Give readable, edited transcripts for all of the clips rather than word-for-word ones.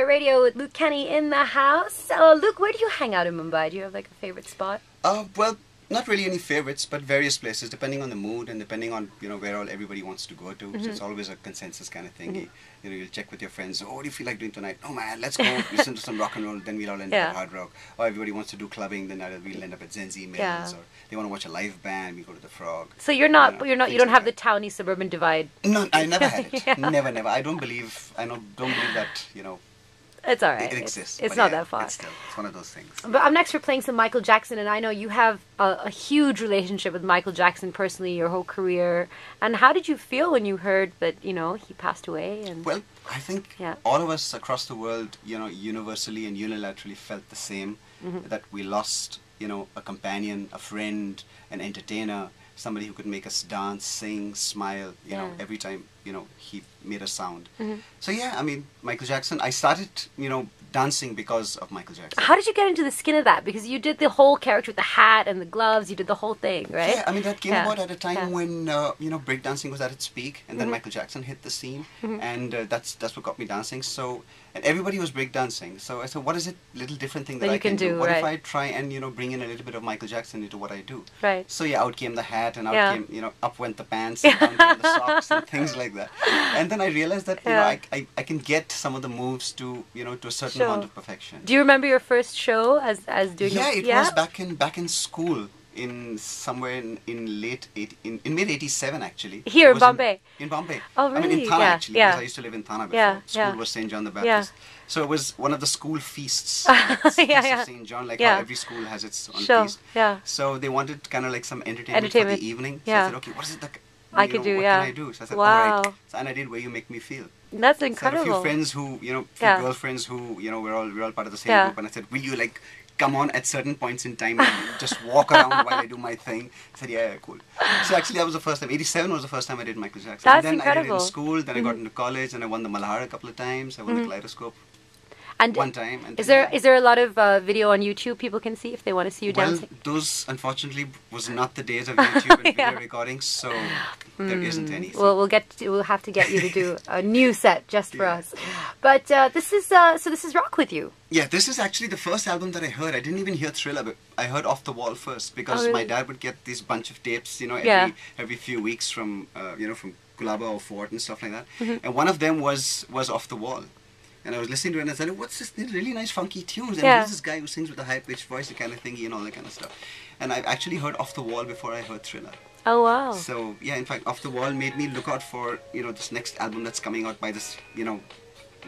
Radio with Luke Kenny in the house. So, Luke, where do you hang out in Mumbai? Do you have like a favorite spot? Well, not really any favorites, but various places depending on the mood and depending on where all everybody wants to go to. So it's always a consensus kind of thing. You'll check with your friends. Oh, what do you feel like doing tonight? Oh man, let's go listen to some rock and roll. Then we'll all end up at hard rock. Or everybody wants to do clubbing. Then we'll end up at Zenzi Mills. Or they want to watch a live band. We go to the Frog. So you don't have the towny suburban divide. No, I never had it. Never. I don't believe that. It's all right. It exists. It's not that far. It's one of those things. But up next, we're playing some Michael Jackson, and I know you have a huge relationship with Michael Jackson personally, your whole career. And how did you feel when you heard that he passed away? And well, I think all of us across the world, universally and unilaterally felt the same. That we lost, a companion, a friend, an entertainer, somebody who could make us dance, sing, smile, every time, he made a sound. So yeah, I mean, Michael Jackson, I started, dancing because of Michael Jackson. How did you get into the skin of that? Because you did the whole character with the hat and the gloves, you did the whole thing, right? Yeah, I mean, that came about at a time when, breakdancing was at its peak, and then Michael Jackson hit the scene, and that's what got me dancing. So, and everybody was breakdancing. So I said, what is it, little different thing that I can do? What if I try and, bring in a little bit of Michael Jackson into what I do? Right. So yeah, out came the hat, and out came, up went the pants, and down came the socks, and things like that. And then I realized that, I can get some of the moves to, to a certain amount of perfection. Do you remember your first show as doing? Yeah, it was back in school. Somewhere in mid '87 actually. Here in Bombay. In Bombay. Oh really? I mean in Thana actually, because I used to live in Thana before. School was St. John the Baptist. So it was one of the school feasts. Feast of St. John, like how every school has its own feast. So they wanted kind of like some entertainment for the evening. So I said, okay, what is it that I could do? What can I do? So I said, all right. So, and I did Where You Make Me Feel. That's incredible. So I had a few friends who, few girlfriends who, we're all part of the same group, and I said, will you like come on at certain points in time and just walk around while I do my thing? I said, yeah, cool. So actually that was the first time. '87 was the first time I did Michael Jackson. That's and then incredible. I did it in school, then I got into college, and I won the Malhar a couple of times. I won the Kaleidoscope one time. And is there a lot of video on YouTube people can see if they want to see you dancing? Well, those unfortunately was not the days of YouTube and video recordings, so there isn't any. Well, we'll have to get you to do a new set just for us. But this is Rock With You. Yeah, this is actually the first album that I heard. I didn't even hear Thriller, but I heard Off the Wall first because my dad would get this bunch of tapes, every few weeks from from Kulaba or Fort and stuff like that. And one of them was Off the Wall. And I was listening to it and I said, what's this? They're really nice funky tunes. And who's this guy who sings with a high-pitched voice, the kind of thingy and all that kind of stuff. And I actually heard Off the Wall before I heard Thriller. Oh, wow. So, yeah, in fact, Off the Wall made me look out for, this next album that's coming out by this,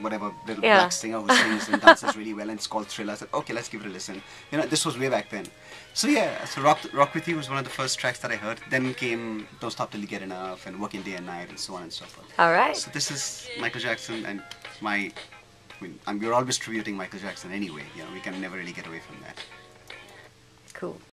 whatever little black singer who sings and dances really well, and it's called Thriller. I said, okay, let's give it a listen. This was way back then. So yeah, so Rock With You was one of the first tracks that I heard. Then came Don't Stop Till You Get Enough and Working Day and Night and so on and so forth. All right. So this is Michael Jackson, and we're always tributing Michael Jackson anyway. We can never really get away from that. Cool.